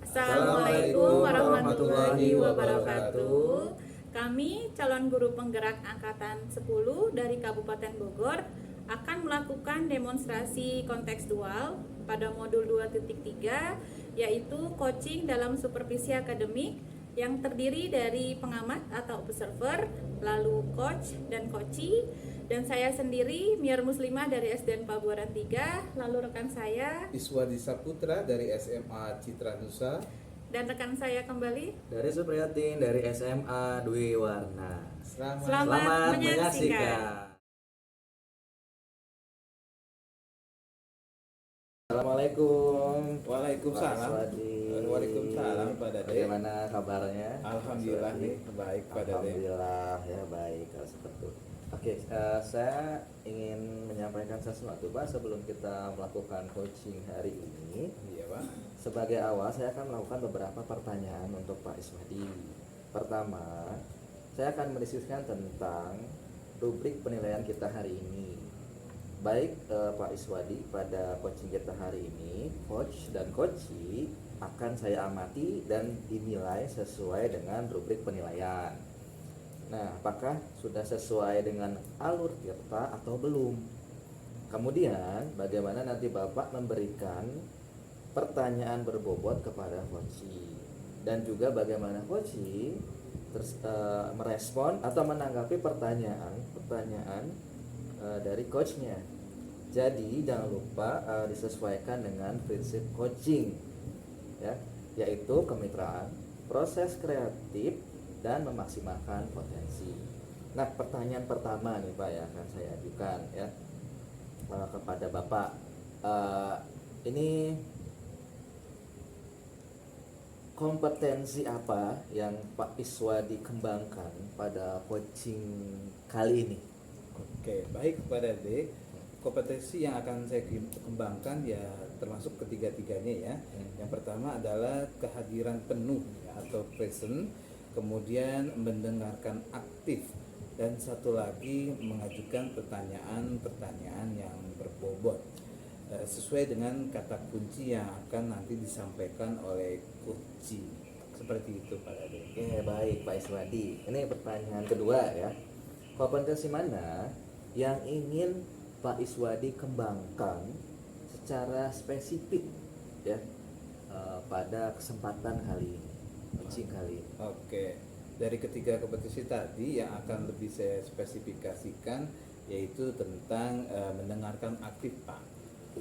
Assalamualaikum warahmatullahi wabarakatuh. Kami calon guru penggerak angkatan 10 dari Kabupaten Bogor akan melakukan demonstrasi kontekstual pada modul 2.3, yaitu coaching dalam supervisi akademik yang terdiri dari pengamat atau observer, lalu coach dan coachee, dan saya sendiri Miar Muslimah dari SDN Pabuaran 3, lalu rekan saya Iswadi Saputra dari SMA Citra Nusa, dan rekan saya kembali dari Supriyatin dari SMA Dwi Warna. Selamat menyaksikan. Assalamualaikum. Waalaikumsalam. Pak Iswadi. Waalaikumsalam Pak Dade. Bagaimana kabarnya? Alhamdulillah nih baik Pak Dade. Alhamdulillah ya baik kalau seperti itu. Oke, saya ingin menyampaikan sesuatu Pak sebelum kita melakukan coaching hari ini. Iya Pak. Sebagai awal saya akan melakukan beberapa pertanyaan untuk Pak Iswadi. Pertama, saya akan mendiskusikan tentang rubrik penilaian kita hari ini. Baik Pak Iswadi, pada coaching kita hari ini, coach dan coachee akan saya amati dan dinilai sesuai dengan rubrik penilaian. Nah, apakah sudah sesuai dengan alur kita atau belum? Kemudian, bagaimana nanti Bapak memberikan pertanyaan berbobot kepada coachee, dan juga bagaimana coachee merespon atau menanggapi pertanyaan dari coachnya. Jadi jangan lupa disesuaikan dengan prinsip coaching, ya, yaitu kemitraan, proses kreatif, dan memaksimalkan potensi. Nah, pertanyaan pertama nih Pak yang akan saya ajukan ya kepada Bapak. Ini kompetensi apa yang Pak Iswadi kembangkan pada coaching kali ini? Oke, baik Pak Dade. Kompetensi yang akan saya kembangkan ya termasuk ketiga-tiganya ya. Yang pertama adalah kehadiran penuh ya, atau present, kemudian mendengarkan aktif, dan satu lagi mengajukan pertanyaan-pertanyaan yang berbobot sesuai dengan kata kunci yang akan nanti disampaikan oleh coachee. Seperti itu Pak Dade. Oke, baik Pak Iswadi. Ini pertanyaan kedua ya. Kompetensi mana yang ingin Pak Iswadi kembangkan secara spesifik ya pada kesempatan kali ini, coaching kali ini? Oke, dari ketiga kompetensi tadi yang akan lebih saya spesifikasikan yaitu tentang mendengarkan aktif Pak.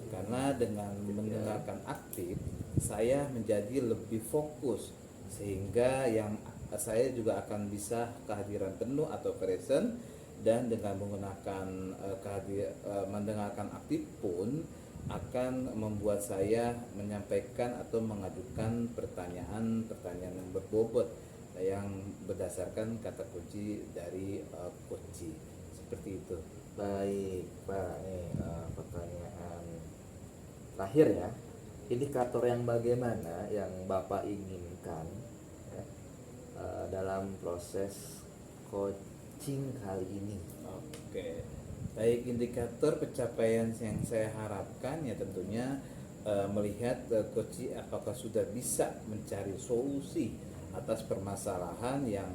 Karena dengan mendengarkan aktif saya menjadi lebih fokus, sehingga yang saya juga akan bisa kehadiran penuh atau present, dan dengan menggunakan mendengarkan aktif pun akan membuat saya menyampaikan atau mengajukan pertanyaan-pertanyaan yang berbobot yang berdasarkan kata kunci dari coachee. Seperti itu. Baik Pak, ini pertanyaan terakhir ya. Indikator yang bagaimana yang Bapak inginkan ya, dalam proses coaching kali ini? Oke, baik, indikator pencapaian yang saya harapkan ya tentunya melihat coachee apakah sudah bisa mencari solusi atas permasalahan yang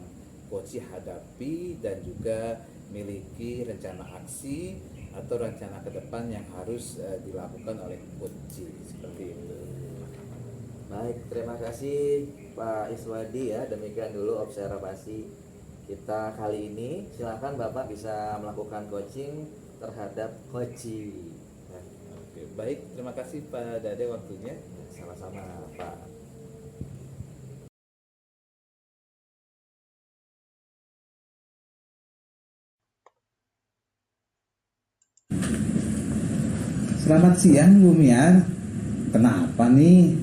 coachee hadapi, dan juga miliki rencana aksi atau rencana ke depan yang harus dilakukan oleh coachee. Seperti itu. Baik, terima kasih Pak Iswadi ya. Demikian dulu observasi kita kali ini. Silakan Bapak bisa melakukan coaching terhadap coachee. Oke, baik, terima kasih Pak Dade waktunya. Sama-sama Pak. Selamat siang Bu Miar. Kenapa nih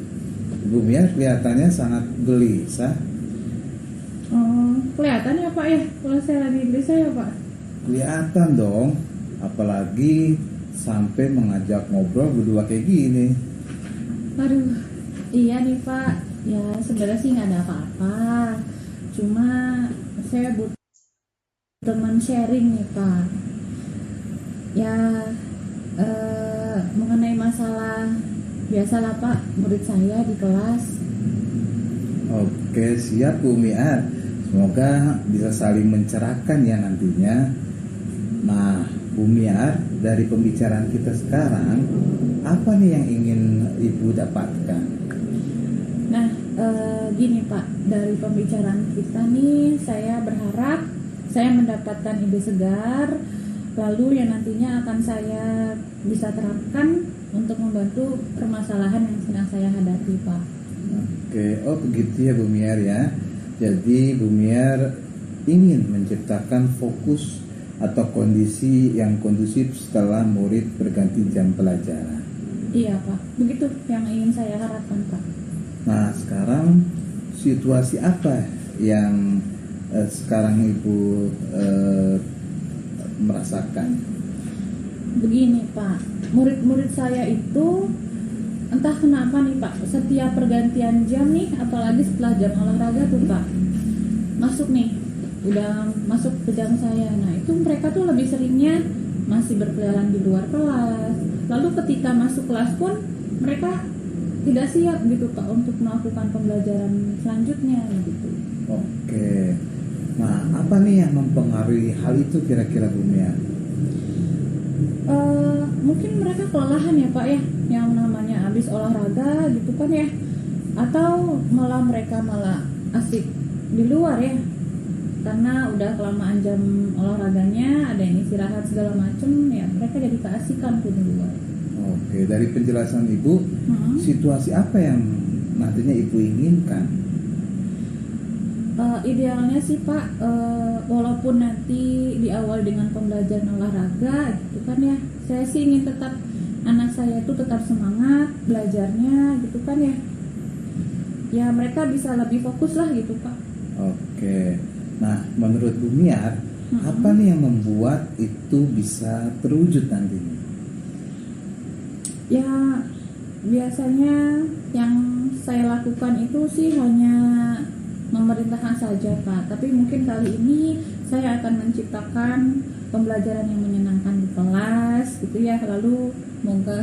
Bu Miar kelihatannya sangat gelisah? Oh, kelihatan ya Pak ya kalau saya lagi gelisah ya Pak? Kelihatan dong, apalagi sampai mengajak ngobrol berdua kayak gini. Aduh, iya nih Pak. Ya sebenarnya sih nggak ada apa-apa. Cuma saya butuh teman sharing nih Pak. Ya mengenai masalah biasalah Pak, murid saya di kelas Oke, siap Bu Miar. Semoga bisa saling mencerahkan ya nantinya. Nah, Bu Miar, dari pembicaraan kita sekarang, apa nih yang ingin Ibu dapatkan? Nah, gini Pak, dari pembicaraan kita nih, saya berharap saya mendapatkan ide segar, lalu yang nantinya akan saya bisa terapkan untuk membantu permasalahan yang sedang saya hadapi Pak. Oke, oh begitu ya Bu Miar ya. Jadi Bu Miar ingin menciptakan fokus atau kondisi yang kondusif setelah murid berganti jam pelajaran. Iya Pak, begitu yang ingin saya harapkan Pak. Nah, sekarang situasi apa yang sekarang Ibu merasakan? Begini Pak, murid-murid saya itu entah kenapa nih Pak, setiap pergantian jam nih, apalagi setelah jam olahraga tuh Pak, masuk nih, udah masuk ke jam saya. Nah itu mereka tuh lebih seringnya masih berkeliaran di luar kelas. Lalu ketika masuk kelas pun mereka tidak siap gitu Pak untuk melakukan pembelajaran selanjutnya gitu. Oke, nah apa nih yang mempengaruhi hal itu kira-kira Bu Mia? Mungkin mereka kelelahan ya Pak ya, yang namanya habis olahraga gitu kan ya, atau malah mereka malah asik di luar ya, karena udah kelamaan jam olahraganya, ada yang istirahat segala macem ya, mereka jadi keasikan tuh di luar. Oke, dari penjelasan Ibu, situasi apa yang nantinya Ibu inginkan? Idealnya sih Pak, walaupun nanti diawali dengan pembelajaran olahraga gitu kan ya, saya sih ingin tetap anak saya itu tetap semangat belajarnya gitu kan ya, ya mereka bisa lebih fokus lah gitu Pak. Oke, nah menurut Bu Miar, apa nih yang membuat itu bisa terwujud nantinya? Ya biasanya yang saya lakukan itu sih hanya memerintahkan saja Pak, tapi mungkin kali ini saya akan menciptakan pembelajaran yang menyenangkan di kelas gitu ya, lalu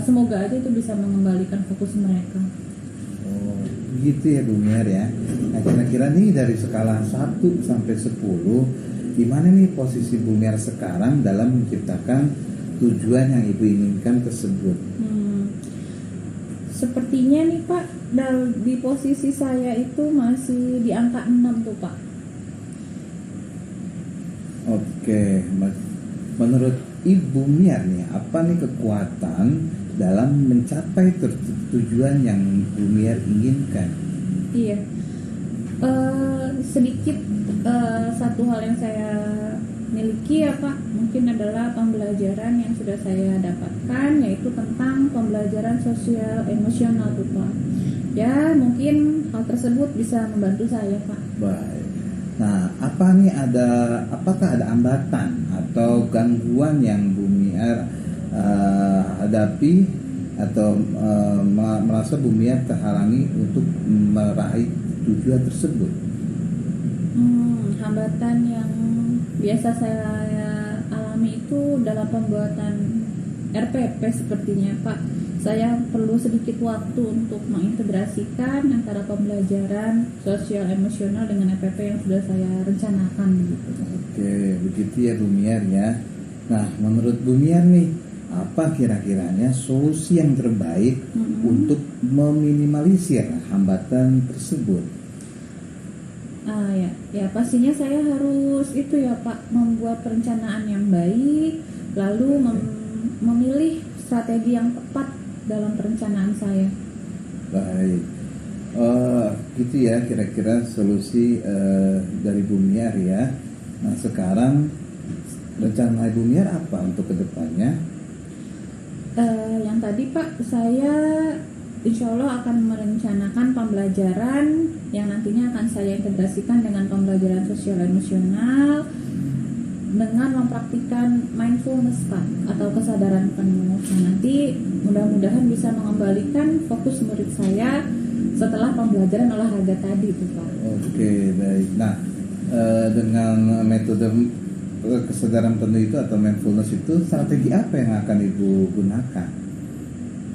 semoga aja itu bisa mengembalikan fokus mereka. Oh, begitu ya Bu Miar ya. Nah kira-kira nih dari skala 1 sampai 10, gimana nih posisi Bu Miar sekarang dalam menciptakan tujuan yang Ibu inginkan tersebut? Sepertinya nih Pak, di posisi saya itu masih di angka 6 tuh Pak. Oke, menurut Ibu Miar nih, apa nih kekuatan dalam mencapai tujuan yang Bu Miar inginkan? Iya, sedikit satu hal yang saya miliki ya Pak, mungkin adalah pembelajaran yang sudah saya dapatkan, yaitu tentang pembelajaran sosial emosional tuh Pak. Ya mungkin hal tersebut bisa membantu saya Pak. Baik. Nah, apakah ada hambatan atau gangguan yang Bu Miar hadapi atau merasa Bu Miar terhalangi untuk meraih tujuan tersebut? Hambatan yang biasa saya alami itu dalam pembuatan RPP sepertinya Pak. Saya perlu sedikit waktu untuk mengintegrasikan antara pembelajaran sosial emosional dengan RPP yang sudah saya rencanakan gitu. Oke, begitu ya Bu Miar ya. Nah, menurut Bu Miar nih, apa kira-kiranya solusi yang terbaik untuk meminimalisir hambatan tersebut? Ya pastinya saya harus itu ya Pak, membuat perencanaan yang baik, lalu memilih strategi yang tepat dalam perencanaan saya. Baik, gitu ya kira-kira solusi dari Bu Miar ya. Nah sekarang rencana Bu Miar apa untuk kedepannya? Yang tadi Pak, saya insya Allah akan merencanakan pembelajaran yang nantinya akan saya integrasikan dengan pembelajaran sosial emosional dengan mempraktikkan mindfulness Pak, atau kesadaran penuh. Nah, nanti mudah-mudahan bisa mengembalikan fokus murid saya setelah pembelajaran olahraga tadi itu Pak. Oke, baik. Nah dengan metode kesadaran penuh itu atau mindfulness itu, strategi apa yang akan Ibu gunakan?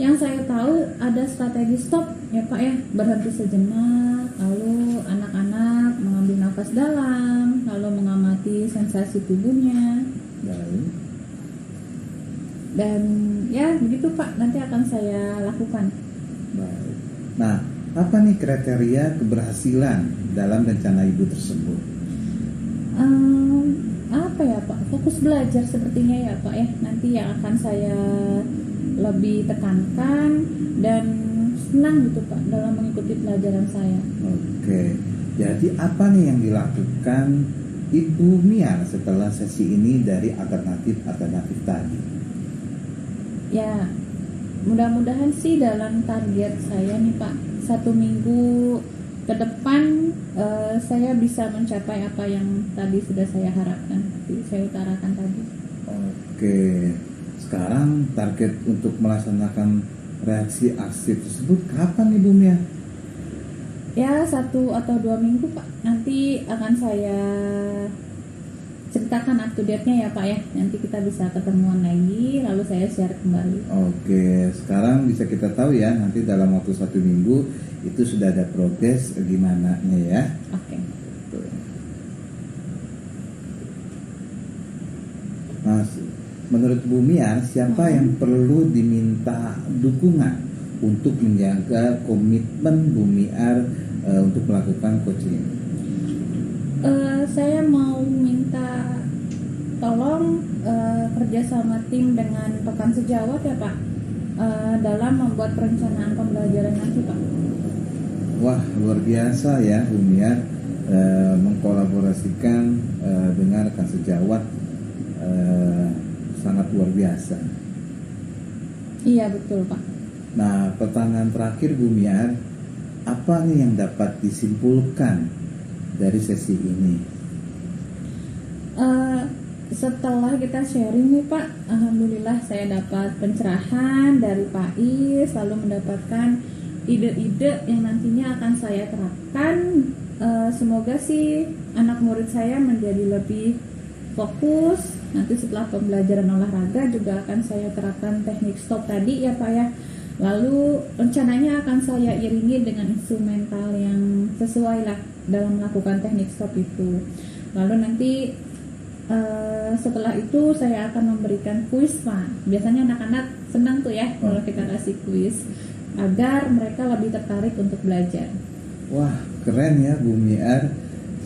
Yang saya tahu ada strategi stop ya Pak ya, berhenti sejenak, lalu anak-anak mengambil nafas dalam, lalu mengamati sensasi tubuhnya. Baik. Dan ya begitu Pak, nanti akan saya lakukan. Baik. Nah, apa nih kriteria keberhasilan dalam rencana ibu tersebut? Apa ya Pak, fokus belajar sepertinya ya Pak ya, nanti yang akan saya lebih tekankan dan senang gitu Pak dalam mengikuti pelajaran saya. Oke, jadi apa nih yang dilakukan Ibu Mia setelah sesi ini dari alternatif-alternatif tadi? Ya, mudah-mudahan sih dalam target saya nih Pak, 1 minggu ke depan saya bisa mencapai apa yang tadi sudah saya harapkan, saya utarakan tadi. Oke, sekarang target untuk melaksanakan reaksi aksi tersebut kapan Ibu Mia? Ya 1 atau 2 minggu Pak, nanti akan saya ceritakan up to date-nya ya Pak ya, nanti kita bisa ketemuan lagi lalu saya share kembali. Oke, sekarang bisa kita tahu ya nanti dalam waktu 1 minggu itu sudah ada progres gimana ya. Oke. Nah, menurut Bu Mia, siapa yang perlu diminta dukungan untuk menjaga komitmen Bu Mia untuk melakukan coaching? Saya mau minta tolong kerjasama tim dengan rekan sejawat ya Pak, dalam membuat perencanaan pembelajaran nanti Pak. Wah, luar biasa ya Bu Mia mengkolaborasikan dengan rekan sejawat, sangat luar biasa. Iya betul Pak. Nah, pertanyaan terakhir Bu Mia, apa nih yang dapat disimpulkan dari sesi ini? Setelah kita sharing nih Pak, alhamdulillah saya dapat pencerahan dari Pak Is, lalu mendapatkan ide-ide yang nantinya akan saya terapkan. Semoga sih anak murid saya menjadi lebih fokus. Nanti setelah pembelajaran olahraga juga akan saya terapkan teknik stop tadi ya Pak ya. Lalu rencananya akan saya iringi dengan instrumental yang sesuai lah dalam melakukan teknik stop itu. Lalu nanti setelah itu saya akan memberikan kuis Pak. Biasanya anak-anak senang tuh ya kalau kita kasih kuis agar mereka lebih tertarik untuk belajar. Wah, keren ya Bu Mia.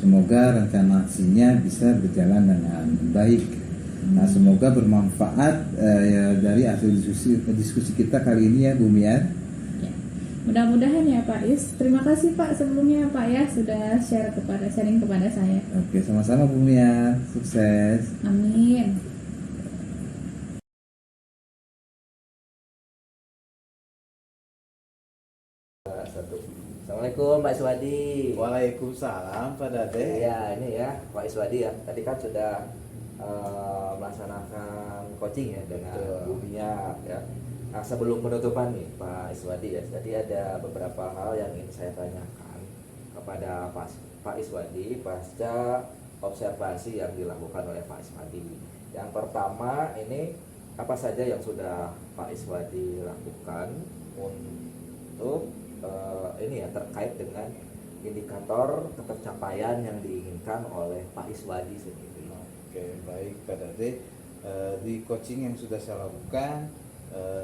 Semoga rencana aksinya bisa berjalan dengan baik. Nah, semoga bermanfaat ya, dari hasil diskusi kita kali ini ya Bu Mia. Ya. Mudah-mudahan ya Pak Is. Terima kasih Pak sebelumnya Pak ya sudah sharing kepada saya. Oke, sama-sama Bu Mia. Sukses. Amin. Assalamualaikum Pak Iswadi. Waalaikumsalam Pak Dade. Iya ini ya Pak Iswadi ya. Tadi kan sudah melaksanakan coaching ya dengan Bu Mia ya. Nah, sebelum penutupan nih Pak Iswadi ya, jadi ada beberapa hal yang ingin saya tanyakan kepada Pak Iswadi pasca observasi yang dilakukan oleh Pak Iswadi. Yang pertama ini apa saja yang sudah Pak Iswadi lakukan untuk ini ya terkait dengan indikator ketercapaian yang diinginkan oleh Pak Iswadi sendiri. Oke, baik Pak Dade. Di coaching yang sudah saya lakukan,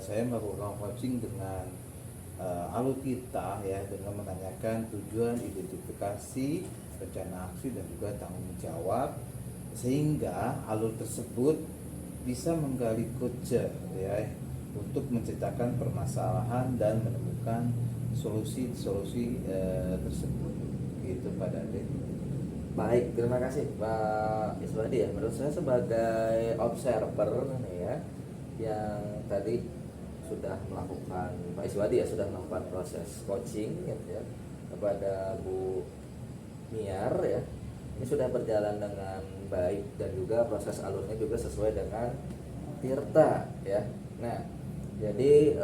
saya melakukan coaching dengan alur kita ya, dengan menanyakan tujuan, identifikasi, rencana aksi dan juga tanggung jawab, sehingga alur tersebut bisa menggali coacher ya untuk menciptakan permasalahan dan menemukan solusi-solusi tersebut gitu Pak Dade. Baik, terima kasih Pak Iswadi ya. Menurut saya sebagai observer nih ya, yang tadi sudah melakukan Pak Iswadi ya sudah melakukan proses coaching gitu ya kepada Bu Miar ya. Ini sudah berjalan dengan baik dan juga proses alurnya juga sesuai dengan Tirta ya. Nah, jadi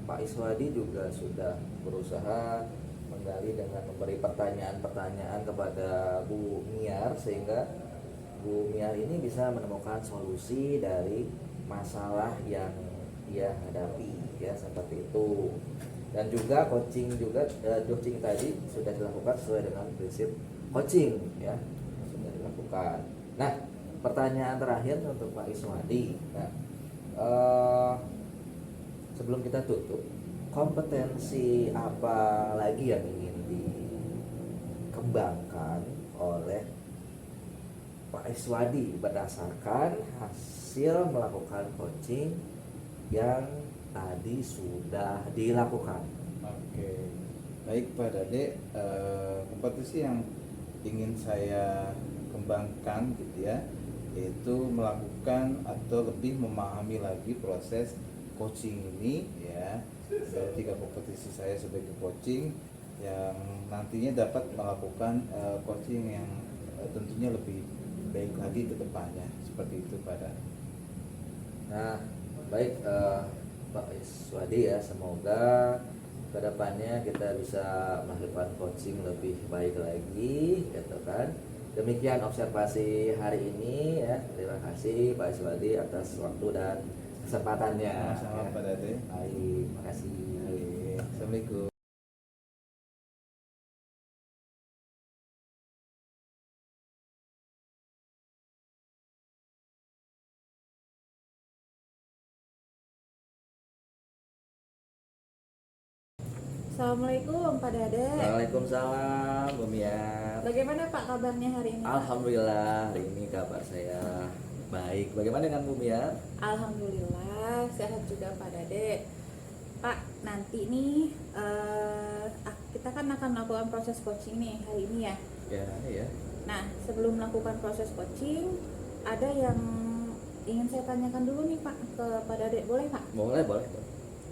Pak Iswadi juga sudah berusaha menggali dengan memberi pertanyaan-pertanyaan kepada Bu Miar sehingga Bu Miar ini bisa menemukan solusi dari masalah yang ia hadapi ya, seperti itu. Dan juga coaching tadi sudah dilakukan sesuai dengan prinsip coaching ya, sudah dilakukan. Nah, pertanyaan terakhir untuk Pak Iswadi. Nah, sebelum kita tutup, kompetensi apa lagi yang ingin dikembangkan oleh Pak Iswadi berdasarkan hasil melakukan coaching yang tadi sudah dilakukan? Oke, baik Pak Dade, kompetisi yang ingin saya kembangkan gitu ya, yaitu melakukan atau lebih memahami lagi proses coaching ini ya, dari 3 kompetisi saya sebagai coaching yang nantinya dapat melakukan coaching yang tentunya lebih baik lagi ke depannya, seperti itu Pak Dade. Nah, baik Pak Iswadi ya, semoga kedepannya kita bisa melakukan coaching lebih baik lagi, gitu kan. Demikian observasi hari ini ya. Terima kasih Pak Iswadi atas waktu dan kesempatannya. Sama-sama Pak Dade. Baik, makasih. Baik, Assalamualaikum. Assalamualaikum Pak Dade. Waalaikumsalam Bu Mia. Bagaimana Pak kabarnya hari ini? Pak? Alhamdulillah, hari ini kabar saya baik. Bagaimana dengan Bu Mia? Alhamdulillah sehat juga Pak Dade. Pak, nanti nih kita kan akan melakukan proses coaching nih hari ini ya. Ya, ya. Nah, sebelum melakukan proses coaching, ada yang ingin saya tanyakan dulu nih Pak ke Pak Dade, boleh Pak? Boleh.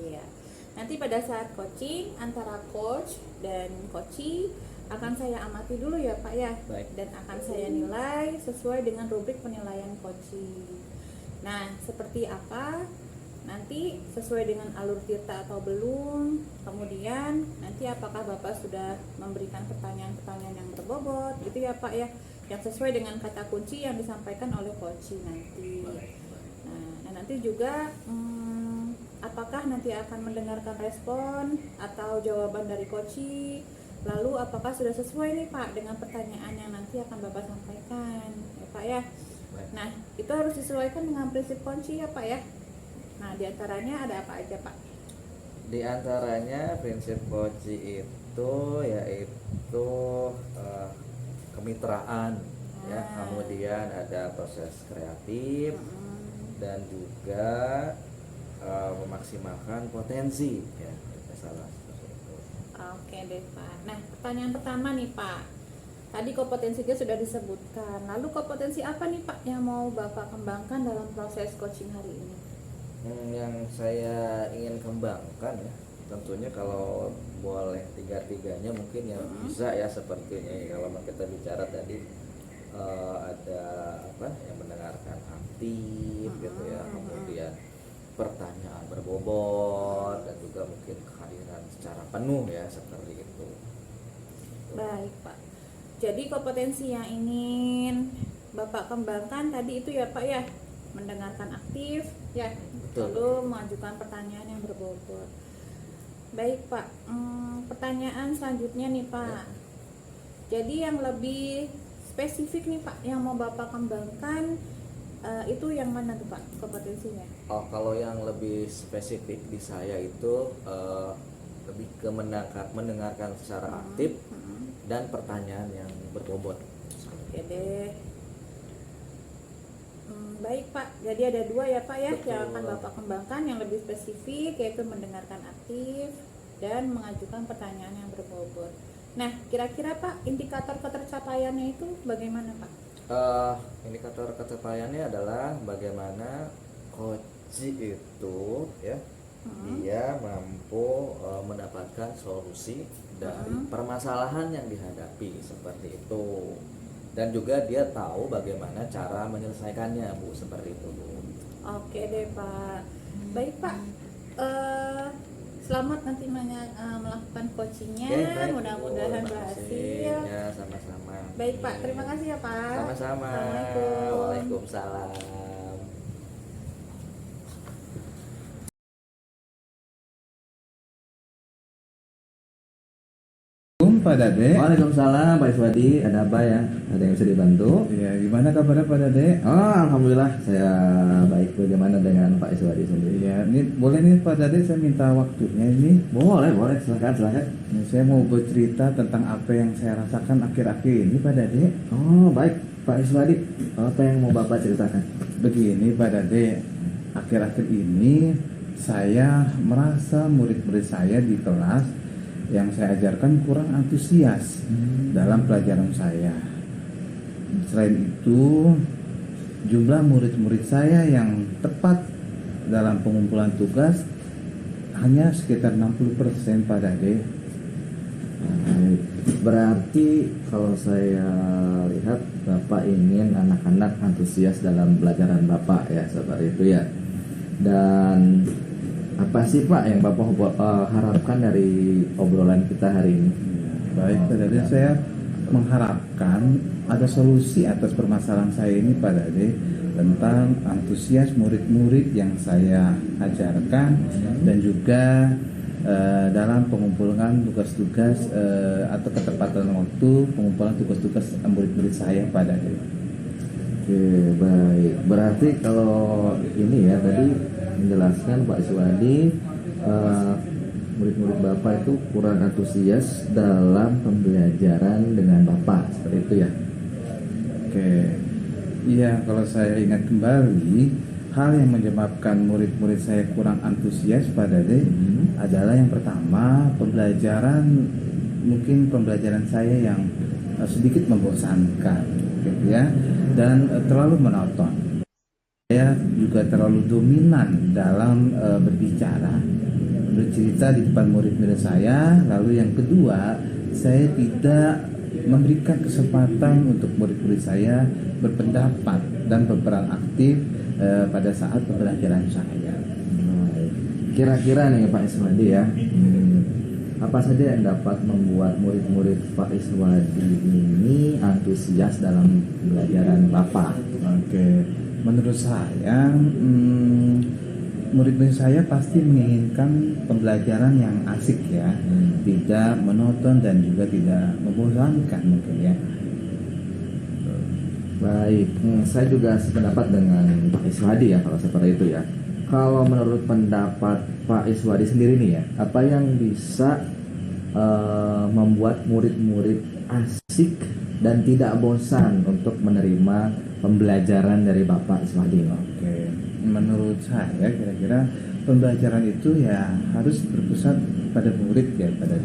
Iya. Nanti pada saat coaching antara coach dan coachee akan saya amati dulu ya Pak ya. Baik. Dan akan saya nilai sesuai dengan rubrik penilaian coachee. Nah, seperti apa? Nanti sesuai dengan alur tirta atau belum. Kemudian nanti apakah Bapak sudah memberikan pertanyaan-pertanyaan yang berbobot gitu ya Pak ya, yang sesuai dengan kata kunci yang disampaikan oleh coachee nanti. Nah, nanti juga apakah nanti akan mendengarkan respon atau jawaban dari coachee, lalu apakah sudah sesuai nih Pak dengan pertanyaan yang nanti akan Bapak sampaikan ya Pak ya. Nah, itu harus disesuaikan dengan prinsip kunci ya Pak ya. Nah, diantaranya ada apa aja Pak? Di antaranya prinsip coaching itu yaitu kemitraan ya, kemudian ada proses kreatif dan juga memaksimalkan potensi ya, salah seperti itu. Oke deh Pak. Nah, pertanyaan pertama nih Pak. Tadi kompetensinya sudah disebutkan. Lalu kompetensi apa nih Pak yang mau Bapak kembangkan dalam proses coaching hari ini? Yang saya ingin kembangkan ya, tentunya kalau boleh tiga-tiganya mungkin yang bisa ya, seperti kalau kita bicara tadi ada apa yang mendengarkan aktif gitu ya, kemudian pertanyaan berbobot dan juga mungkin kehadiran secara penuh ya, seperti itu. Baik Pak. Jadi kompetensi yang ingin Bapak kembangkan tadi itu ya Pak ya, mendengarkan aktif ya, Betul. lalu mengajukan pertanyaan yang berbobot. Baik Pak, pertanyaan selanjutnya nih Pak. Jadi yang lebih spesifik nih Pak yang mau Bapak kembangkan itu yang mana tuh Pak kompetensinya? Oh, kalau yang lebih spesifik di saya itu lebih ke mendengarkan secara aktif dan pertanyaan yang berbobot. Oke deh. Baik Pak, jadi ada 2 ya Pak ya. Betul. Yang akan Bapak kembangkan yang lebih spesifik, yaitu mendengarkan aktif dan mengajukan pertanyaan yang berbobot. Nah, kira-kira Pak indikator ketercapaiannya itu bagaimana Pak? Indikator ketercapaiannya adalah bagaimana coach itu ya, dia mampu mendapatkan solusi dari permasalahan yang dihadapi, seperti itu. Dan juga dia tahu bagaimana cara menyelesaikannya Bu, seperti itu Bu. Oke deh Pak. Baik Pak, selamat nanti melakukan coachingnya. Oke, baik, Bu. Mudah-mudahan Terima kasih. berhasil. Ya, sama-sama. Baik Pak, terima kasih ya Pak. Sama-sama. Assalamualaikum. Waalaikumsalam. Pak Dade. Waalaikumsalam Pak Iswadi, ada apa ya? Ada yang bisa dibantu? Ya, gimana kabarnya Pak Dade? Oh, alhamdulillah saya baik. Bagaimana dengan Pak Iswadi sendiri? Ya, ini boleh nih Pak Dade saya minta waktunya ini. Boleh, silakan. Nah, saya mau bercerita tentang apa yang saya rasakan akhir-akhir ini Pak Dade. Oh, baik Pak Iswadi. Apa yang mau Bapak ceritakan? Begini Pak Dade, akhir-akhir ini saya merasa murid-murid saya di kelas yang saya ajarkan kurang antusias dalam pelajaran saya. Selain itu, jumlah murid-murid saya yang tepat dalam pengumpulan tugas hanya sekitar 60% Pak Dade. Berarti kalau saya lihat Bapak ingin anak-anak antusias dalam pelajaran Bapak ya, seperti itu ya. Dan apa sih Pak yang Bapak harapkan dari obrolan kita hari ini? Baik Pak Dade, saya mengharapkan ada solusi atas permasalahan saya ini Pak Dade, tentang antusias murid-murid yang saya ajarkan dan juga dalam pengumpulan tugas-tugas atau ketepatan waktu pengumpulan tugas-tugas murid-murid saya Pak Dade. Oke, baik. Berarti kalau ini ya tadi menjelaskan Pak Iswadi, murid-murid Bapak itu kurang antusias dalam pembelajaran dengan Bapak, seperti itu ya? Oke, iya, kalau saya ingat kembali, hal yang menyebabkan murid-murid saya kurang antusias Pak Dade adalah yang pertama, mungkin pembelajaran saya yang sedikit membosankan, gitu ya, dan terlalu monoton. Saya juga terlalu dominan dalam berbicara, bercerita di depan murid-murid saya. Lalu yang kedua, saya tidak memberikan kesempatan untuk murid-murid saya berpendapat dan berperan aktif pada saat pembelajaran saya. Kira-kira nih Pak Iswadi ya, apa saja yang dapat membuat murid-murid Pak Iswadi ini antusias dalam pembelajaran Bapak? Oke, menurut saya murid-murid saya pasti menginginkan pembelajaran yang asik ya, tidak monoton dan juga tidak membosankan mungkin ya. Baik, saya juga sependapat dengan Pak Iswadi ya kalau seperti itu ya. Kalau menurut pendapat Pak Iswadi sendiri nih ya, apa yang bisa membuat murid-murid asik dan tidak bosan untuk menerima pembelajaran dari Bapak Iswadi? Oke, menurut saya kira-kira pembelajaran itu ya harus berpusat pada murid ya, pada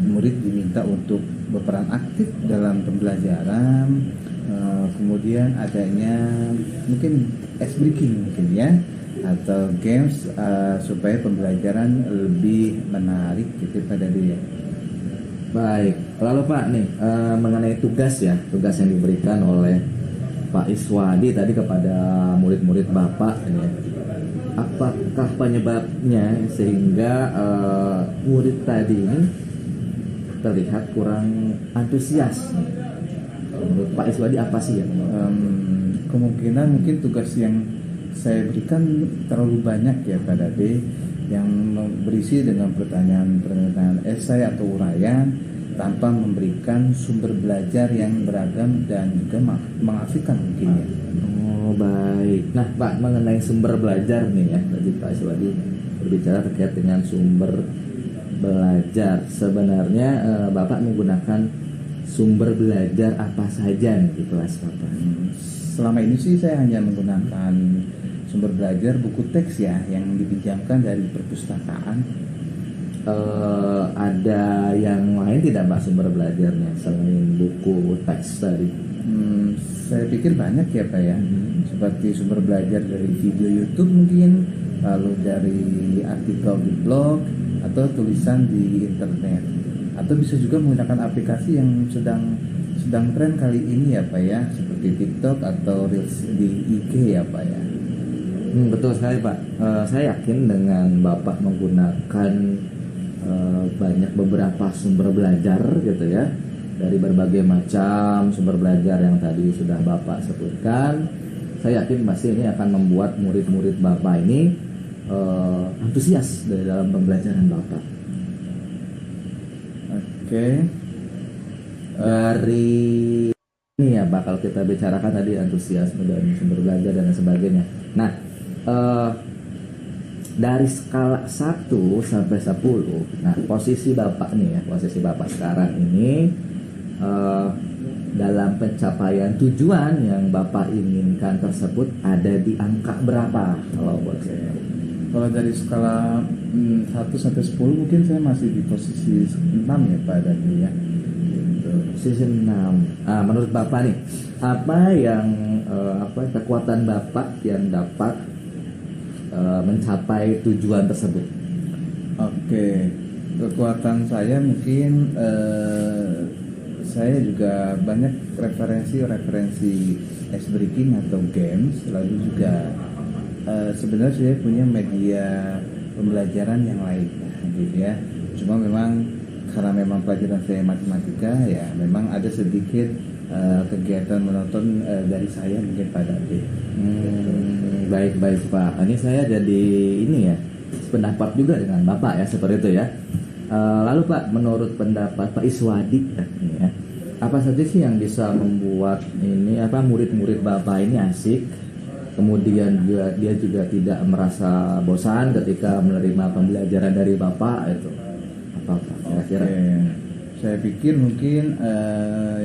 murid diminta untuk berperan aktif dalam pembelajaran, kemudian adanya mungkin ice breaking mungkin ya, atau games supaya pembelajaran lebih menarik gitu pada dia. Baik, lalu Pak nih mengenai tugas yang diberikan oleh Pak Iswadi tadi kepada murid-murid Bapak ini, apakah penyebabnya sehingga murid tadi ini terlihat kurang antusias? Menurut Pak Iswadi apa sih ya? Kemungkinan mungkin tugas yang saya berikan terlalu banyak ya Pak Dade, yang berisi dengan pertanyaan esai atau uraian tanpa memberikan sumber belajar yang beragam dan juga mengasihkan mungkin ya. Oh baik. Nah Pak, mengenai sumber belajar nih ya, tadi Pak Iswadi berbicara terkait dengan sumber belajar. Sebenarnya Bapak menggunakan sumber belajar apa saja nih di kelas Bapak? Selama ini sih saya hanya menggunakan sumber belajar buku teks ya yang dipinjamkan dari perpustakaan. Ada yang lain tidak Pak sumber belajarnya selain buku teks tadi? Saya pikir banyak ya Pak ya, seperti sumber belajar dari video YouTube mungkin, lalu dari artikel di blog atau tulisan di internet, atau bisa juga menggunakan aplikasi yang sedang tren kali ini ya Pak ya, seperti TikTok atau Reels di IG ya Pak ya. Betul sekali Pak. Saya yakin dengan Bapak menggunakan banyak beberapa sumber belajar gitu ya, dari berbagai macam sumber belajar yang tadi sudah Bapak sebutkan. Saya yakin pasti ini akan membuat murid-murid Bapak ini antusias dari dalam pembelajaran Bapak. Oke. Dari ini ya Pak, kalau kita bicarakan tadi antusiasme dan sumber belajar dan lain sebagainya. Nah, dari skala 1 sampai 10, nah posisi Bapak nih ya, posisi Bapak sekarang ini dalam pencapaian tujuan yang Bapak inginkan tersebut ada di angka berapa kalau buat saya? Kalau dari skala 1 sampai 10 mungkin saya masih di posisi 6 ya Pak Dadi ya. Gitu. Posisi 6. Menurut Bapak nih, apa yang kekuatan Bapak yang dapat mencapai tujuan tersebut? Oke, kekuatan saya mungkin saya juga banyak referensi ice breaking atau games, lalu juga sebenarnya saya punya media pembelajaran yang lain gitu ya. Cuma memang karena memang pelajaran saya matematika ya, memang ada sedikit kegiatan menonton dari saya mungkin pada Baik Pak. Ini saya jadi ini ya pendapat juga dengan Bapak ya seperti itu ya. Lalu Pak, menurut pendapat Pak Iswadi ya, apa saja sih yang bisa membuat ini murid-murid Bapak ini asik, kemudian dia juga tidak merasa bosan ketika menerima pembelajaran dari Bapak itu? Apa Pak kira-kira? Saya pikir mungkin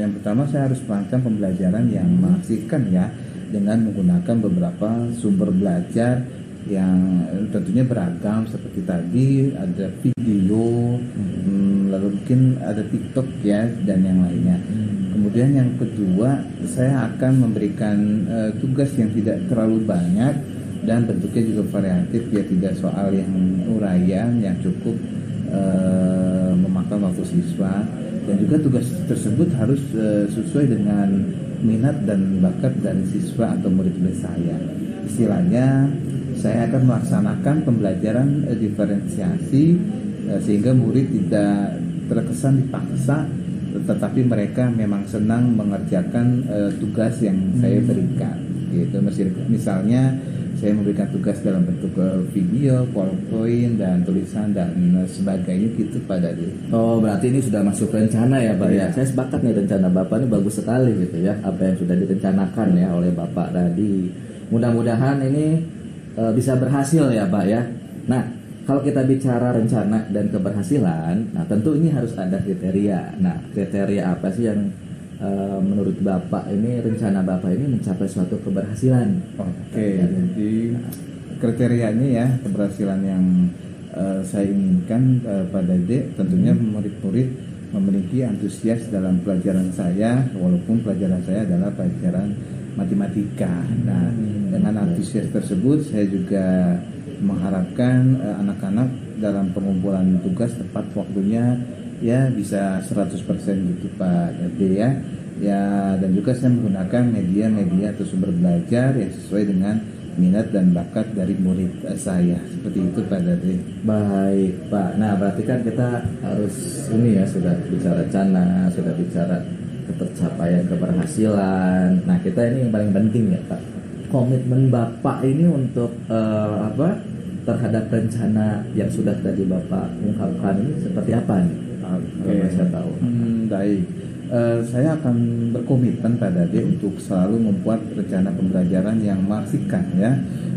yang pertama saya harus melakukan pembelajaran yang mengasihkan ya, dengan menggunakan beberapa sumber belajar yang tentunya beragam seperti tadi ada video, lalu mungkin ada TikTok ya dan yang lainnya. Kemudian yang kedua saya akan memberikan tugas yang tidak terlalu banyak dan bentuknya juga variatif ya, tidak soal yang uraian yang cukup memakan waktu siswa, dan juga tugas tersebut harus sesuai dengan minat dan bakat dari siswa atau murid-murid saya. Istilahnya saya akan melaksanakan pembelajaran diferensiasi sehingga murid tidak terkesan dipaksa, tetapi mereka memang senang mengerjakan tugas yang saya berikan gitu. Misalnya saya memberikan tugas dalam bentuk video, PowerPoint dan tulisan dan sebagainya gitu pada diri. Oh, berarti ini sudah masuk rencana ya Pak ya. Saya sepakat nih, rencana Bapak ini bagus sekali gitu ya, apa yang sudah direncanakan ya oleh Bapak tadi. Mudah-mudahan ini bisa berhasil ya Pak ya. Nah, kalau kita bicara rencana dan keberhasilan, nah tentu ini harus ada kriteria. Nah, kriteria apa sih yang menurut Bapak ini, rencana Bapak ini mencapai suatu keberhasilan? Oke, jadi kriterianya ya keberhasilan yang saya inginkan pada tentunya murid-murid memiliki antusias dalam pelajaran saya, walaupun pelajaran saya adalah pelajaran matematika. Nah, dengan antusias tersebut saya juga mengharapkan anak-anak dalam pengumpulan tugas tepat waktunya ya bisa 100% gitu Pak Ade ya. Ya, dan juga saya menggunakan media-media atau sumber belajar yang sesuai dengan minat dan bakat dari murid saya. Seperti itu Pak Ade. Baik Pak. Nah, berarti kan kita harus ini ya, sudah bicara rencana, sudah bicara ketercapaian keberhasilan. Nah, kita ini yang paling penting ya Pak, komitmen Bapak ini untuk terhadap rencana yang sudah tadi Bapak ungkapkan ini seperti apa nih? Kalau saya tahu. Baik. Saya akan berkomitmen pada untuk selalu membuat rencana pembelajaran yang mengasihkan ya,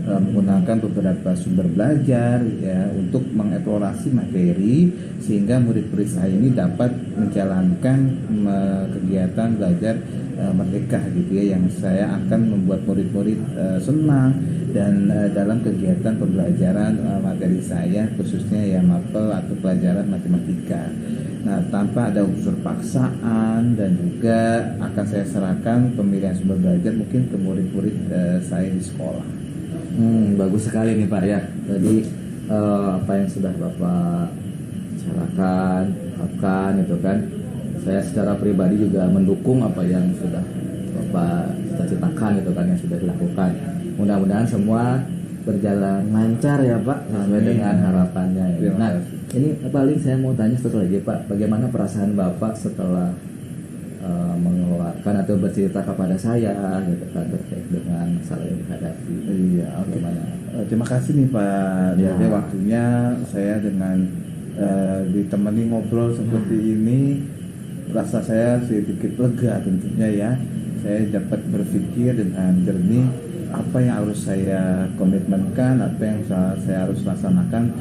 menggunakan beberapa sumber belajar ya untuk mengeksplorasi materi sehingga murid-murid saya ini dapat menjalankan kegiatan belajar merdeka gitu ya, yang saya akan membuat murid-murid senang dan dalam kegiatan pembelajaran materi saya, khususnya ya mapel atau pelajaran matematika. Nah, tanpa ada unsur paksaan, dan juga akan saya serahkan pemilihan sumber belajar mungkin ke murid-murid saya di sekolah. Bagus sekali nih Pak ya. Jadi apa yang sudah Bapak bicarakan, ungkapkan itu kan, saya secara pribadi juga mendukung apa yang sudah Bapak cita-citakan itu kan, yang sudah dilakukan. Mudah-mudahan semua berjalan lancar ya Pak, sesuai dengan harapannya. Nah, ini paling saya mau tanya satu lagi Pak, bagaimana perasaan Bapak setelah mengeluarkan atau bercerita kepada saya gitu kan, terkait dengan masalah yang dihadapi? Iya, oke. Terima kasih nih Pak Dede, waktunya saya dengan ditemani ngobrol seperti ini rasa saya sedikit lega tentunya ya. Saya dapat berpikir dengan jernih apa yang harus saya komitmenkan, apa yang saya harus laksanakan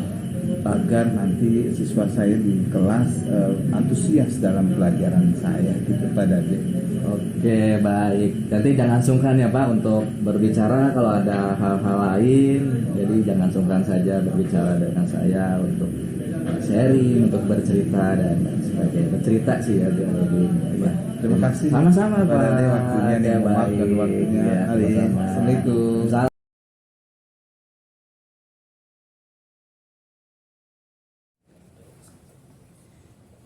agar nanti siswa saya di kelas antusias dalam pelajaran saya gitu Pak Dade. Oke, baik. Nanti jangan sungkan ya Pak untuk berbicara kalau ada hal-hal lain. Jadi jangan sungkan saja berbicara dengan saya untuk sharing, untuk bercerita dan sebagainya. Bercerita sih ya biar lebih. Ya. Terima kasih. Sama-sama Pak Pak. Dade waktunya nih, Ya, maaf baik. dan waktunya. Ya, Ali. sama-sama. Assalamualaikum. Salam.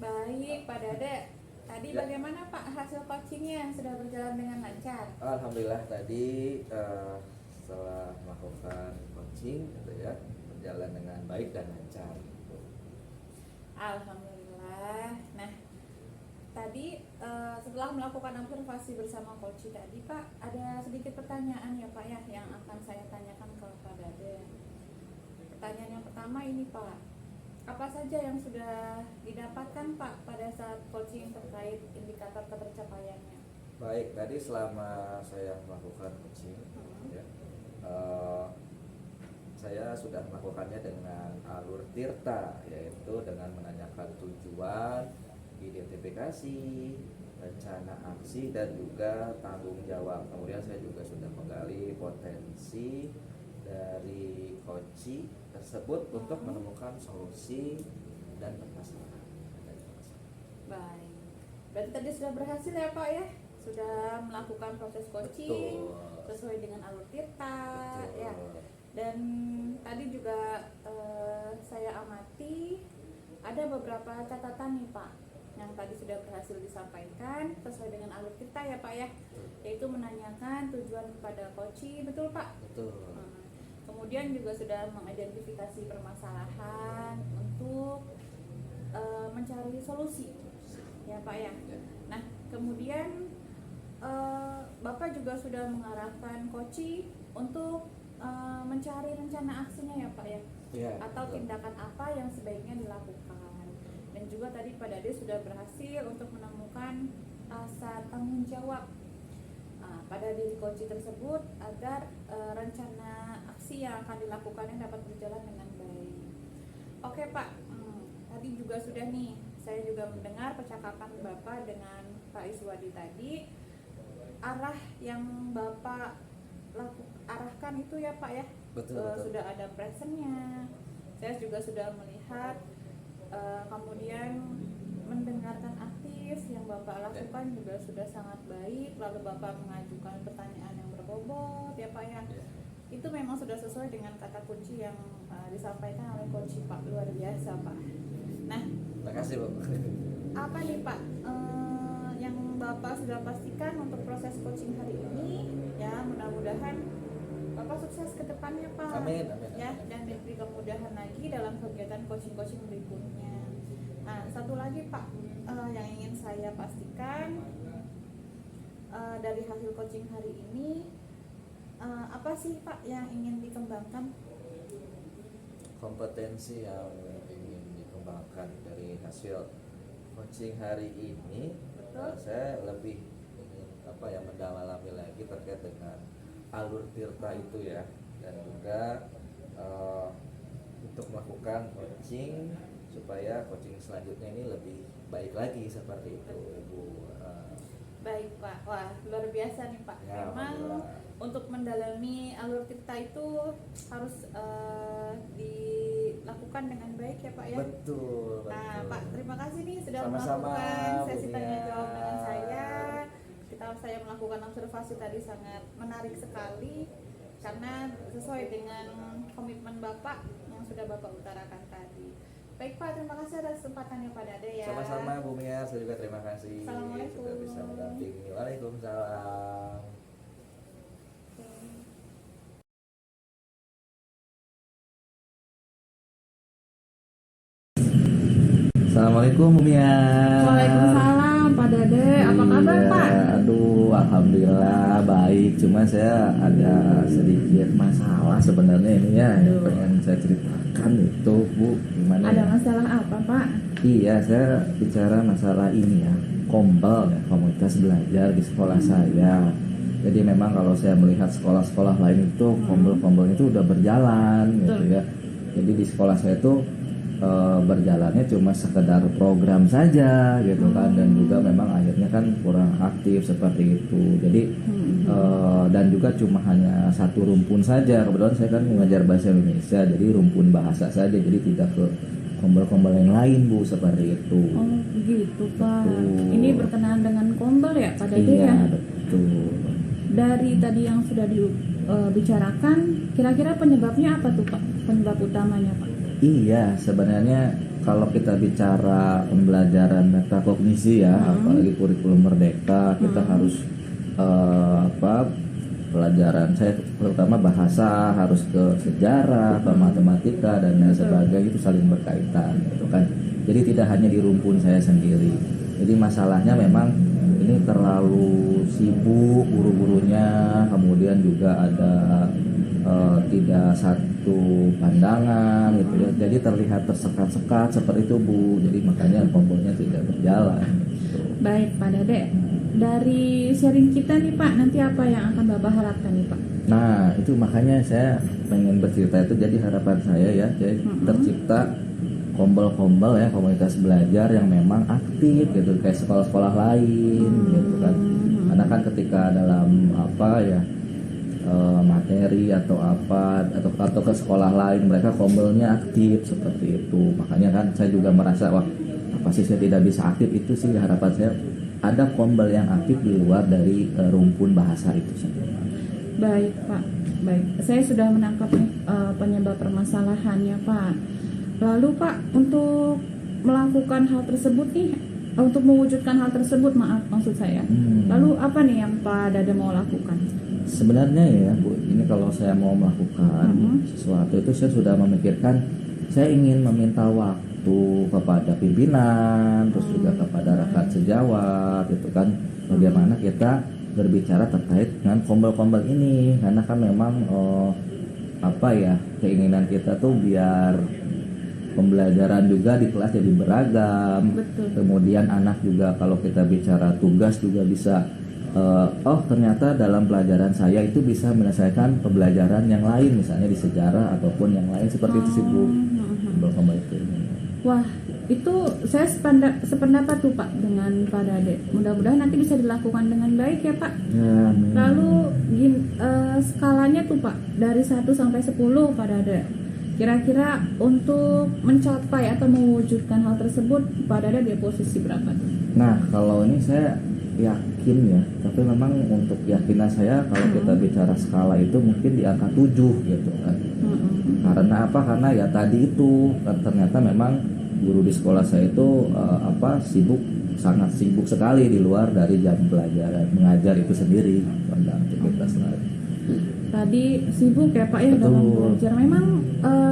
Baik, Pak Dade. Tadi Ya. bagaimana Pak hasil coachingnya yang sudah berjalan dengan lancar? Alhamdulillah tadi setelah melakukan coaching gitu ya berjalan dengan baik dan lancar. Alhamdulillah. Nah, tadi setelah melakukan observasi bersama coach tadi Pak, ada sedikit pertanyaan ya Pak ya yang akan saya tanyakan ke Pak Dade. Pertanyaan yang pertama ini Pak, apa saja yang sudah didapatkan Pak pada saat coaching terkait indikator ketercapaiannya? Baik, tadi selama saya melakukan coaching ya, saya sudah melakukannya dengan alur tirta, yaitu dengan menanyakan tujuan, identifikasi, rencana aksi, dan juga tanggung jawab. Kemudian saya juga sudah menggali potensi dari coaching tersebut untuk menemukan solusi dan permasalahan. Baik. Berarti tadi sudah berhasil ya Pak ya? Sudah melakukan proses coaching Betul. sesuai dengan alur tirta Betul. ya. Dan tadi juga saya amati ada beberapa catatan nih Pak yang tadi sudah berhasil disampaikan sesuai dengan alur kita ya Pak ya, yaitu menanyakan tujuan kepada coaching, betul Pak? Betul. Kemudian juga sudah mengidentifikasi permasalahan untuk mencari solusi ya Pak ya. Nah kemudian Bapak juga sudah mengarahkan coaching untuk mencari rencana aksinya ya Pak ya, Ya, atau betul. tindakan apa yang sebaiknya dilakukan. Dan juga tadi Pak Dade sudah berhasil untuk menemukan rasa tanggung jawab pada diri coaching tersebut agar rencana aksi yang akan dilakukannya dapat berjalan dengan baik. Oke Pak, tadi juga sudah nih, saya juga mendengar percakapan Bapak dengan Pak Iswadi tadi. Arah yang Bapak arahkan itu ya Pak ya, Betul, betul. sudah ada presentnya. Saya juga sudah melihat, kemudian mendengarkan aktif yang Bapak lakukan juga sudah sangat baik. Lalu Bapak mengajukan pertanyaan yang berbobot ya Pak ya. Itu memang sudah sesuai dengan kata kunci yang disampaikan oleh coach Pak, luar biasa Pak. Nah, Terima kasih Bapak. apa nih Pak yang Bapak sudah pastikan untuk proses coaching hari ini ya, mudah-mudahan Bapak sukses ke depannya Pak. Amin, amin, Ya, amin. dan diberi kemudahan lagi dalam kegiatan coaching-coaching berikutnya. Nah, satu lagi Pak yang ingin saya pastikan dari hasil coaching hari ini, apa sih Pak yang ingin dikembangkan? Kompetensi yang ingin dikembangkan dari hasil coaching hari ini, Betul. saya lebih ingin mendalami lagi terkait dengan alur tirta itu ya, dan juga untuk melakukan coaching supaya coaching selanjutnya ini lebih baik lagi seperti itu Ibu. Baik Pak, wah luar biasa nih Pak. Ya, Memang alhamdulillah. untuk mendalami alur tirta itu harus dilakukan dengan baik ya Pak ya. Betul, betul. Nah Pak, terima kasih nih sudah Sama-sama, melakukan sesi Bu tanya Mia. jawab dengan saya. Saya melakukan observasi tadi sangat menarik sekali karena sesuai dengan komitmen Bapak yang sudah Bapak utarakan tadi. Baik Pak, terima kasih atas kesempatannya Pak Dade ya. Sama-sama Bu Mia, saya juga terima kasih Assalamualaikum. sudah bisa mendampingi. Waalaikumsalam. Oke. Assalamualaikum Bu Mia. Waalaikumsalam Pak Dade, apa kabar Iya, Pak? Aduh, alhamdulillah baik. Cuma saya ada sedikit masalah sebenarnya ini ya, yang pengen saya ceritakan itu Bu. Gimana Ada ya? masalah apa Pak? Iya, saya bicara masalah ini ya. kombel ya, komunitas belajar di sekolah saya. Jadi memang kalau saya melihat sekolah-sekolah lain itu kombel-kombelnya itu udah berjalan gitu ya. Jadi di sekolah saya itu berjalannya cuma sekedar program saja gitu kan, dan juga memang akhirnya kan kurang aktif seperti itu. Jadi dan juga cuma hanya satu rumpun saja. Kebetulan saya kan mengajar bahasa Indonesia, jadi rumpun bahasa saja, jadi tidak ke kombel-kombel yang lain Bu, seperti itu. Oh begitu Pak. Betul. Ini berkenaan dengan kombel ya Pak Dede Iya ya. betul. Dari tadi yang sudah dibicarakan, kira-kira penyebabnya apa tuh Pak? Penyebab utamanya Pak? Iya, sebenarnya kalau kita bicara pembelajaran metakognisi ya, apalagi kurikulum merdeka, kita harus pelajaran saya terutama bahasa harus ke sejarah, ke matematika dan lain sebagainya, itu saling berkaitan gitu kan. Jadi tidak hanya di rumpun saya sendiri. Jadi masalahnya memang ini terlalu sibuk guru-gurunya, kemudian juga ada tidak satu pandangan gitu ya. Jadi terlihat tersekat-sekat seperti itu Bu. Jadi makanya kombolnya tidak berjalan gitu. Baik Pak Dede, dari sharing kita nih Pak, nanti apa yang akan Bapak harapkan nih Pak? Nah itu makanya saya pengen bercerita itu, jadi harapan saya ya, jadi tercipta kombel-kombel ya, komunitas belajar yang memang aktif gitu, kayak sekolah-sekolah lain gitu kan. Karena kan ketika dalam materi atau ke sekolah lain mereka kombelnya aktif seperti itu. Makanya kan saya juga merasa wah, apa sih saya tidak bisa aktif, itu sih harapan saya, ada kombel yang aktif di luar dari rumpun bahasa itu sendiri. Baik Pak, baik. Saya sudah menangkap penyebab permasalahannya Pak. Lalu Pak, untuk melakukan hal tersebut nih, untuk mewujudkan hal tersebut, maksud saya. Lalu apa nih yang Pak Dada mau lakukan? Sebenarnya ya Bu, ini kalau saya mau melakukan sesuatu itu saya sudah memikirkan, saya ingin meminta waktu kepada pimpinan, terus juga kepada rekan sejawat gitu kan, bagaimana kita berbicara terkait dengan kombel-kombel ini. Karena kan memang keinginan kita tuh biar pembelajaran juga di kelas jadi beragam. Betul. Kemudian anak juga kalau kita bicara tugas juga bisa ternyata dalam pelajaran saya itu bisa menyelesaikan pembelajaran yang lain, misalnya di sejarah ataupun yang lain seperti itu sih Bu. Kombel-kombel itu. Wah, itu saya sependapat tuh Pak dengan Pak Dade. Mudah-mudahan nanti bisa dilakukan dengan baik ya Pak. Ya, Lalu skalanya tuh Pak, dari 1 sampai 10 Pak Dade. Kira-kira untuk mencapai atau mewujudkan hal tersebut, Pak Dade di posisi berapa tuh? nah kalau ini saya yakin ya, tapi memang untuk keyakinan saya kalau kita bicara skala itu mungkin di angka 7 gitu kan. Karena apa? Karena ya tadi itu ternyata memang guru di sekolah saya itu sangat sibuk sekali di luar dari jam pelajaran mengajar itu sendiri, ada aktivitas lain. Tadi sibuk ya Pak ya Betul. dalam belajar. Memang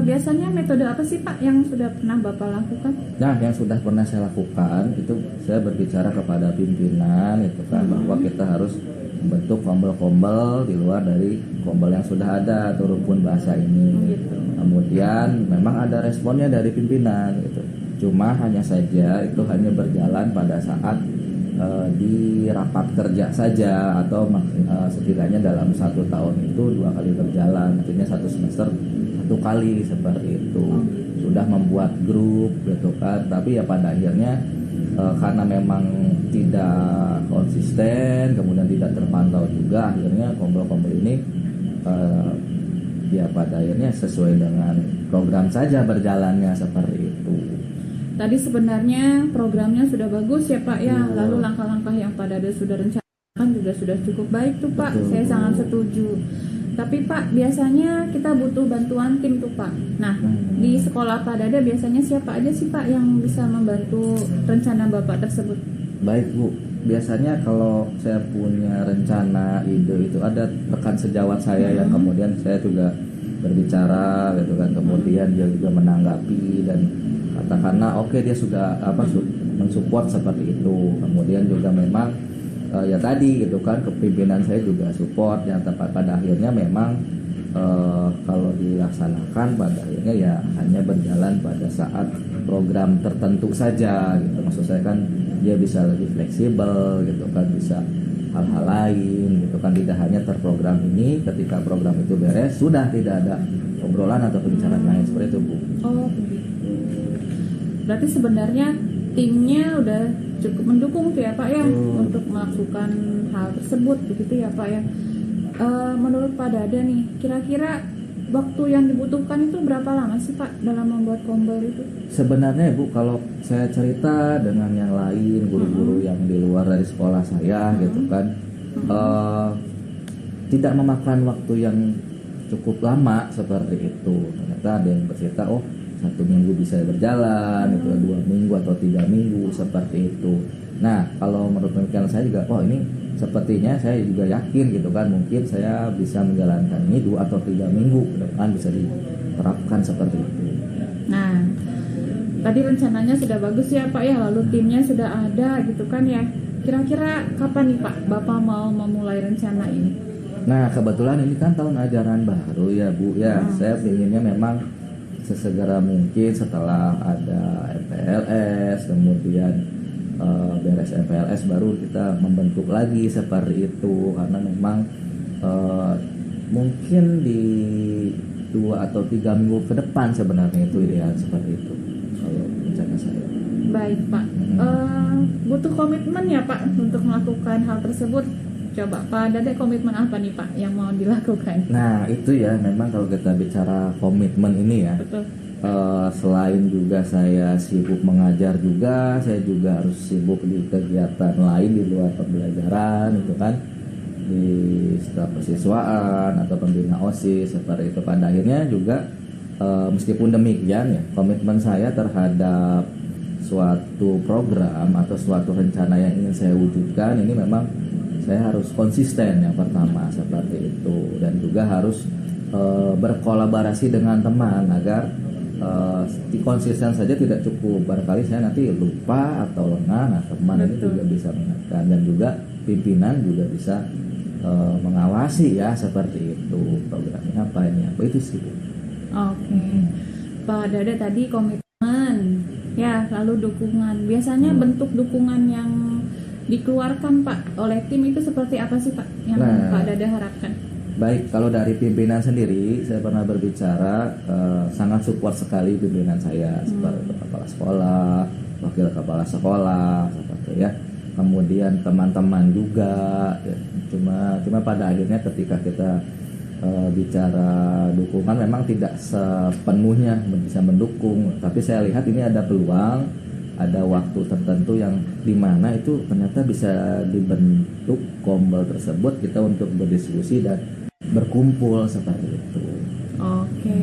biasanya metode apa sih Pak yang sudah pernah Bapak lakukan? Nah, yang sudah pernah saya lakukan itu saya berbicara kepada pimpinan itu kan, bahwa kita harus membentuk kombel-kombel di luar dari kombel yang sudah ada atau rumpun bahasa ini. Gitu. Kemudian memang ada responnya dari pimpinan gitu. Cuma hanya saja itu hanya berjalan pada saat di rapat kerja saja, atau setidaknya dalam 1 tahun itu 2 kali berjalan, artinya 1 semester 1 kali seperti itu. Sudah membuat grup gitu kan, tapi ya pada akhirnya karena memang tidak konsisten, kemudian tidak terpantau juga, akhirnya kombel-kombel ini ya pada akhirnya sesuai dengan program saja berjalannya seperti itu. Tadi sebenarnya programnya sudah bagus ya Pak ya. Betul. Lalu langkah-langkah yang Pak Dade sudah rencanakan juga sudah cukup baik tuh Pak. Betul. Saya sangat setuju. Tapi Pak, biasanya kita butuh bantuan tim tuh Pak. Nah, di sekolah Pak Dade biasanya siapa aja sih Pak yang bisa membantu rencana Bapak tersebut? Baik Bu, biasanya kalau saya punya rencana ide itu ada rekan sejawat saya yang kemudian saya juga berbicara gitu kan, kemudian dia juga menanggapi dan katakanlah oke, dia sudah mensupport seperti itu. Kemudian juga memang ya tadi gitu kan, kepimpinan saya juga support, yang tepat pada akhirnya memang kalau dilaksanakan pada akhirnya ya hanya berjalan pada saat program tertentu saja gitu. Maksud saya kan dia bisa lebih fleksibel gitu kan, bisa hal-hal lain gitu kan, tidak hanya terprogram ini, ketika program itu beres sudah tidak ada obrolan atau pembicaraan lain seperti itu Bu. Oh begitu. Berarti sebenarnya timnya udah cukup mendukung tuh ya Pak ya untuk melakukan hal tersebut begitu ya Pak ya. Menurut Pak Dada nih, kira-kira waktu yang dibutuhkan itu berapa lama sih Pak dalam membuat kombel itu? Sebenarnya Bu, kalau saya cerita dengan yang lain, guru-guru yang di luar dari sekolah saya gitu kan, tidak memakan waktu yang cukup lama seperti itu. Ternyata ada yang bercerita, oh 1 minggu bisa berjalan, itu 2 minggu atau 3 minggu seperti itu. Nah, kalau menurut pemikiran saya juga, oh ini sepertinya saya juga yakin gitu kan, mungkin saya bisa menjalankan ini 2 atau 3 minggu ke depan bisa diterapkan seperti itu. Nah, tadi rencananya sudah bagus ya Pak ya, lalu timnya sudah ada gitu kan ya. Kira-kira kapan nih Pak Bapak mau memulai rencana ini? Nah, kebetulan ini kan tahun ajaran baru ya Bu ya. Saya inginnya memang sesegera mungkin setelah ada MPLS, kemudian beres MPLS baru kita membentuk lagi seperti itu, karena memang mungkin di 2 atau 3 minggu ke depan sebenarnya itu ideal seperti itu kalau rencana saya. Baik Pak, butuh komitmen ya Pak untuk melakukan hal tersebut. Coba Pak Dada, komitmen apa nih Pak yang mau dilakukan? Nah itu ya, memang kalau kita bicara komitmen ini ya, Betul. Selain juga saya sibuk mengajar juga, saya juga harus sibuk di kegiatan lain di luar pembelajaran itu kan, di staf persiswaan atau pembina OSIS seperti itu. Pada akhirnya juga meskipun demikian ya, komitmen saya terhadap suatu program atau suatu rencana yang ingin saya wujudkan ini memang saya harus konsisten yang pertama seperti itu, dan juga harus berkolaborasi dengan teman agar konsisten saja tidak cukup, barangkali saya nanti lupa atau lengah. Nah teman ini juga bisa mengingatkan, dan juga pimpinan juga bisa mengawasi ya seperti itu, programnya apa ini apa itu sih. Oke. Pak Dada tadi komitmen ya, lalu dukungan. Biasanya bentuk dukungan yang dikeluarkan Pak oleh tim itu seperti apa sih Pak yang Pak Dada harapkan? Baik, kalau dari pimpinan sendiri, saya pernah berbicara, sangat support sekali pimpinan saya, seperti kepala sekolah, wakil kepala sekolah, seperti ya. Kemudian teman-teman juga, ya. Cuma pada akhirnya ketika kita bicara dukungan memang tidak sepenuhnya bisa mendukung, tapi saya lihat ini ada peluang, ada waktu tertentu yang dimana itu ternyata bisa dibentuk kombel tersebut kita untuk berdiskusi dan berkumpul seperti itu. Oke.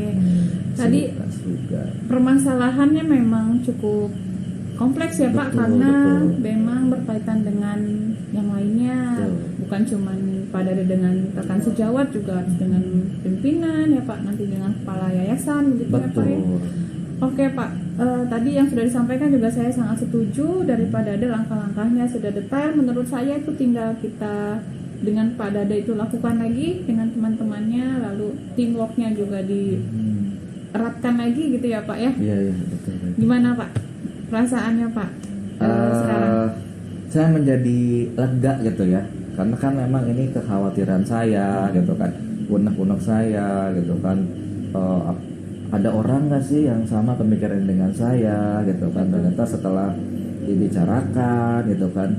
Tadi juga permasalahannya memang cukup kompleks ya Pak, Betul, karena betul. memang berkaitan dengan yang lainnya. Betul. Bukan cuma Pak Dada dengan rekan sejawat, juga harus dengan pimpinan ya Pak, nanti dengan kepala yayasan gitu ya Pak ya. betul. Oke Pak, tadi yang sudah disampaikan juga saya sangat setuju dari Pak Dada, langkah-langkahnya sudah detail. Menurut saya itu tinggal kita dengan Pak Dada itu lakukan lagi dengan teman-temannya, lalu teamworknya juga dieratkan lagi gitu ya Pak ya. Iya betul. Gimana Pak perasaannya Pak sekarang? Saya menjadi lega gitu ya, karena kan memang ini kekhawatiran saya gitu kan, unek-unek saya gitu kan, ada orang nggak sih yang sama pemikiran dengan saya gitu kan. Ternyata setelah dibicarakan gitu kan,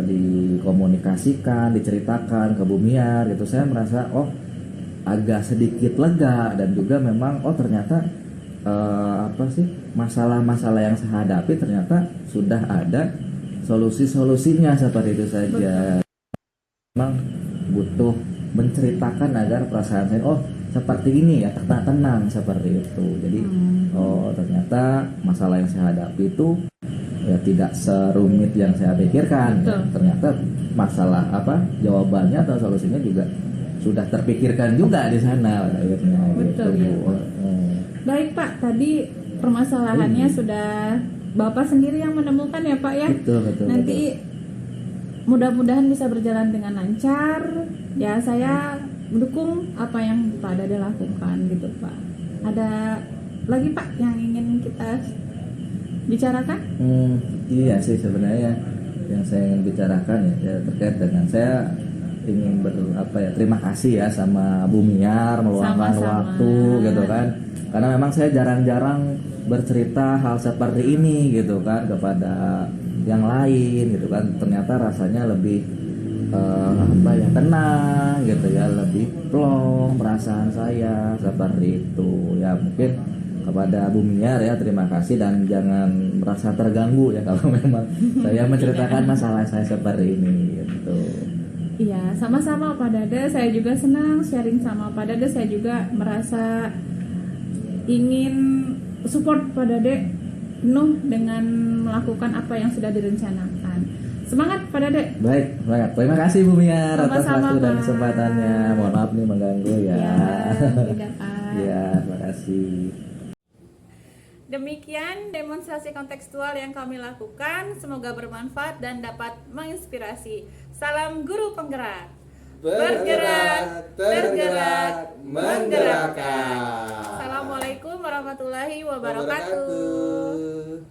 dikomunikasikan, diceritakan ke Bumiar gitu, saya merasa oh agak sedikit lega, dan juga memang oh ternyata masalah-masalah yang saya hadapi ternyata sudah ada solusi-solusinya seperti itu saja. Memang butuh menceritakan agar perasaan saya oh seperti ini ya, tenang seperti itu. Jadi oh ternyata masalah yang saya hadapi itu ya tidak serumit yang saya pikirkan. Ternyata masalah jawabannya atau solusinya juga sudah terpikirkan juga di sana akhirnya. Betul gitu. ya. Baik Pak, tadi permasalahannya sudah Bapak sendiri yang menemukan ya Pak ya. Betul. Nanti mudah-mudahan bisa berjalan dengan lancar. Ya saya mendukung apa yang Pak Dada lakukan gitu Pak. Ada lagi Pak yang ingin kita bicarakan? Iya sih sebenarnya yang saya ingin bicarakan ya terkait dengan saya ingin terima kasih ya sama Bu Miar meluangkan Sama-sama. waktu gitu kan, karena memang saya jarang-jarang bercerita hal seperti ini gitu kan kepada yang lain gitu kan, ternyata rasanya lebih tenang gitu ya, lebih plong perasaan saya seperti itu ya. Mungkin kepada Bu Miar ya terima kasih, dan jangan merasa terganggu ya kalau memang saya menceritakan masalah saya seperti ini gitu. Iya, sama-sama Pak Dada. Saya juga senang sharing sama Pak Dada. Saya juga merasa ingin support Pak Dada penuh dengan melakukan apa yang sudah direncanakan. Semangat Pak Dada. Baik, semangat. Terima kasih Bu Miar atas Sama-sama, waktu dan Pak. kesempatannya. Mohon maaf nih mengganggu ya. Ya, tidak Pak. Ya, terima kasih. Demikian demonstrasi kontekstual yang kami lakukan. Semoga bermanfaat dan dapat menginspirasi. Salam guru penggerak. Bergerak, tergerak, menggerakkan. Assalamualaikum warahmatullahi wabarakatuh.